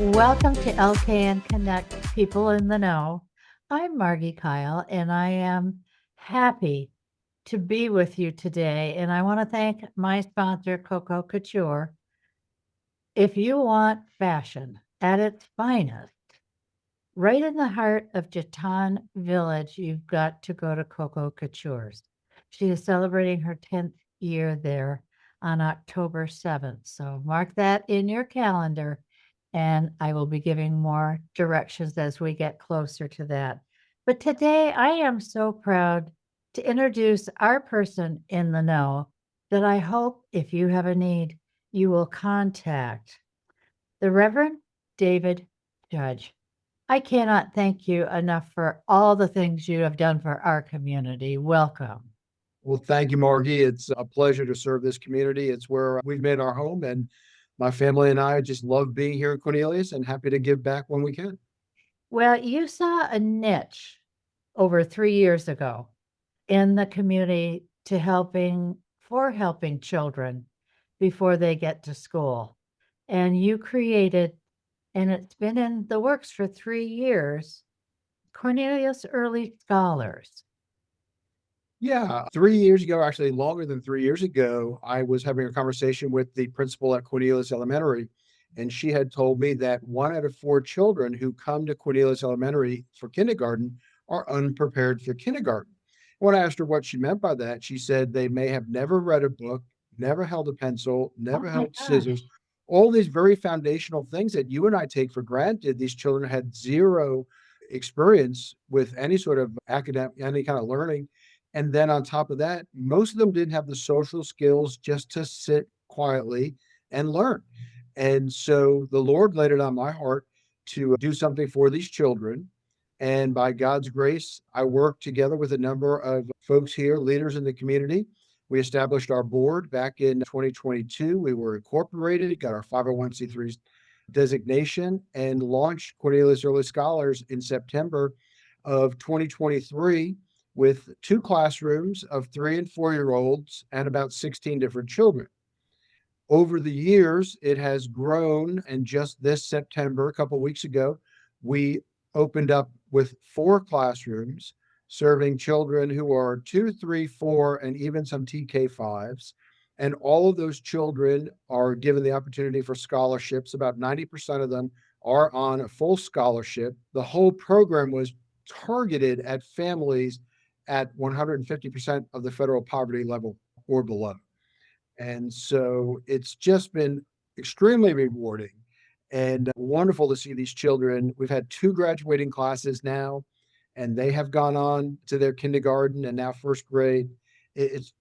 Welcome to LKN Connect People in the Know. I'm Margie Kyle, and I am happy to be with you today. And I want to thank my sponsor, Coco Couture. If you want fashion at its finest, right in the heart of Jatan Village, you've got to go to Coco Couture's. She is celebrating her 10th year there on October 7th. So mark that in your calendar, and I will be giving more directions as we get closer to that. But today, I am so proud to introduce our person in the know that I hope if you have a need, you will contact the Reverend David Judge. I cannot thank you enough for all the things you have done for our community. Welcome. Well, thank you, Margie. It's a pleasure to serve this community. It's where we've made our home, and my family and I just love being here at Cornelius and happy to give back when we can. Well, you saw a niche over 3 years ago in the community to helping children before they get to school. And you created, and it's been in the works for 3 years, Cornelius Early Scholars. Yeah, 3 years ago, actually longer than 3 years ago, I was having a conversation with the principal at Cornelius Elementary, and she had told me that 1 out of 4 children who come to Cornelius Elementary for kindergarten are unprepared for kindergarten. When I asked her what she meant by that, she said they may have never read a book, never held a pencil, Oh never my held scissors, gosh. all these very foundational things that you and I take for granted. These children had zero experience with any sort of academic, any kind of learning, and then on top of that, most of them didn't have the social skills just to sit quietly and learn. And so the Lord laid it on my heart to do something for these children. And by God's grace, I worked together with a number of folks here, leaders in the community. We established our board back in 2022. We were incorporated, got our 501c3 designation, and launched Cornelius Early Scholars in September of 2023 with 2 classrooms of 3 and 4 year olds and about 16 different children. Over the years, it has grown. And just this September, a couple of weeks ago, we opened up with 4 classrooms serving children who are 2, 3, 4, and even some TK5s. And all of those children are given the opportunity for scholarships. About 90% of them are on a full scholarship. The whole program was targeted at families at 150% of the federal poverty level or below. And so it's just been extremely rewarding and wonderful to see these children. We've had 2 graduating classes now, and they have gone on to their kindergarten and now first grade. It's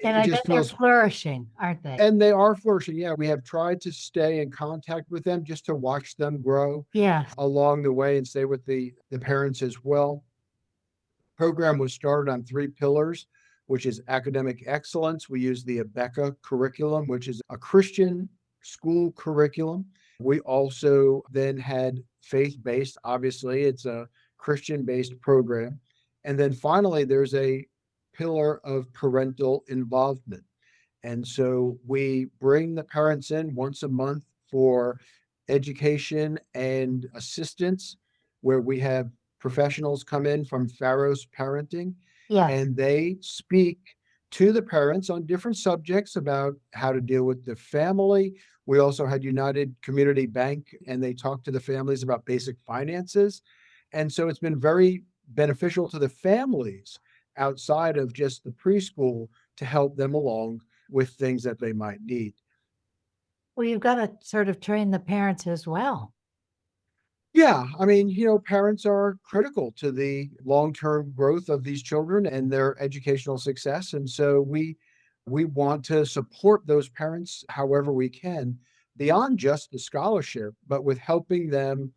And it I bet just they're feels, flourishing, aren't they? and they are flourishing. Yeah, we have tried to stay in contact with them just to watch them grow Yes. along the way and stay with the parents as well. Program was started on 3 pillars, which is academic excellence. We use the Abeka curriculum, which is a Christian school curriculum. We also then had faith based, obviously, it's a Christian based program. And then finally, there's a pillar of parental involvement. And so we bring the parents in once a month for education and assistance, where we have professionals come in from Pharaoh's Parenting, Yes. and they speak to the parents on different subjects about how to deal with the family. We also had United Community Bank, and they talk to the families about basic finances. And so it's been very beneficial to the families outside of just the preschool to help them along with things that they might need. Well, you've got to sort of train the parents as well. Yeah, I mean, parents are critical to the long-term growth of these children and their educational success. And so we want to support those parents however we can beyond just the scholarship, but with helping them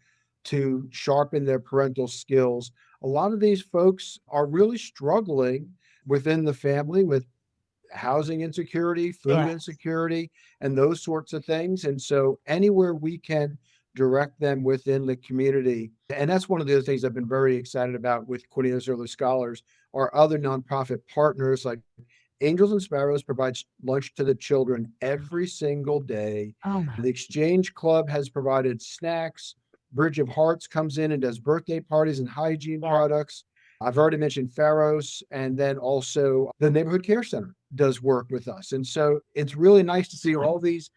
to sharpen their parental skills. A lot of these folks are really struggling within the family with housing insecurity, food Yeah. insecurity, and those sorts of things. And so anywhere we can direct them within the community. And that's one of the other things I've been very excited about with Cornelius Early Scholars. Our other nonprofit partners like Angels and Sparrows provides lunch to the children every single day. Oh my, The Exchange Club has provided snacks. Bridge of Hearts comes in and does birthday parties and hygiene yeah. products. I've already mentioned Pharos, and then also the Neighborhood Care Center does work with us. And so it's really nice to see all these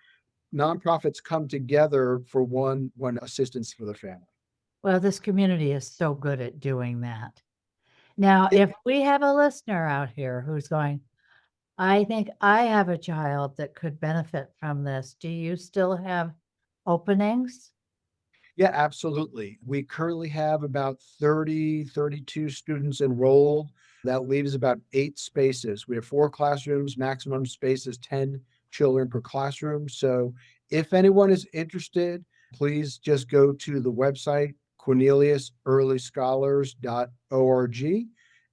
nonprofits come together for one assistance for the family. Well, this community is so good at doing that. Now, It, if we have a listener out here who's going, I think I have a child that could benefit from this, do you still have openings? Yeah, absolutely. We currently have about 30, 32 students enrolled. That leaves about 8 spaces. We have 4 classrooms, maximum space is 10 children per classroom. So if anyone is interested, please just go to the website, corneliusearlyscholars.org,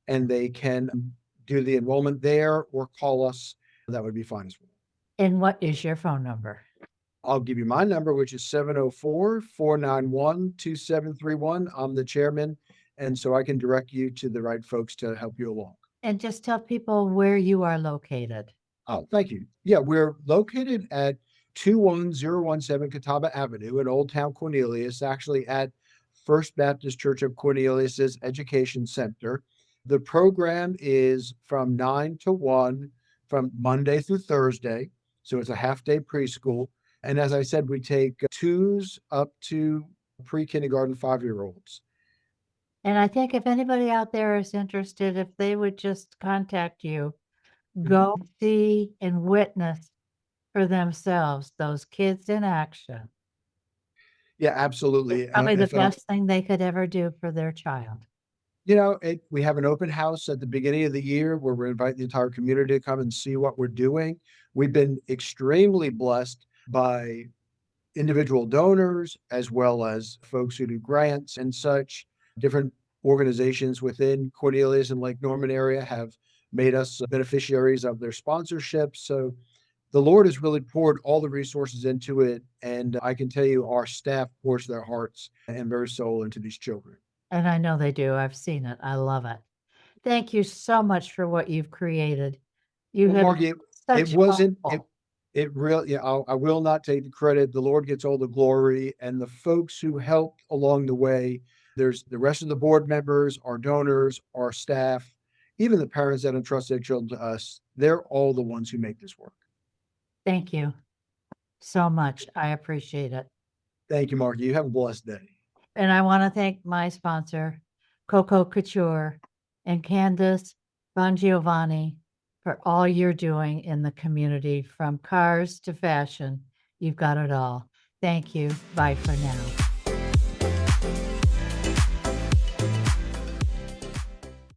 and they can do the enrollment there or call us. That would be fine as well. And what is your phone number? I'll give you my number, which is 704-491-2731. I'm the chairman, and so I can direct you to the right folks to help you along. And just tell people where you are located. Oh, thank you. Yeah, we're located at 21017 Catawba Avenue in Old Town Cornelius, actually at First Baptist Church of Cornelius's Education Center. The program is from 9 to 1 from Monday through Thursday. So it's a half day preschool. And as I said, we take twos up to pre kindergarten 5-year olds. And I think if anybody out there is interested, if they would just contact you, Mhm. go see and witness for themselves those kids in action. Yeah, It's absolutely. probably the If best thing they could ever do for their child. we have an open house at the beginning of the year where we're inviting the entire community to come and see what we're doing. We've been extremely blessed by individual donors as well as folks who do grants and such. Different organizations within Cornelius and Lake Norman area have made us beneficiaries of their sponsorships. So the Lord has really poured all the resources into it. And I can tell you, our staff pours their hearts and their soul into these children. And I know they do. I've seen it. I love it. Thank you so much for what you've created. You Well, have Mark, it such wasn't it hopeful. it really, yeah, I will not take the credit. The Lord gets all the glory, and the folks who helped along the way. There's the rest of the board members, our donors, our staff, even the parents that entrust their children to us. They're all the ones who make this work. Thank you so much. I appreciate it. Thank you, Mark. You have a blessed day. And I want to thank my sponsor, Coco Couture and Candace Bongiovanni, for all you're doing in the community from cars to fashion. You've got it all. Thank you. Bye for now.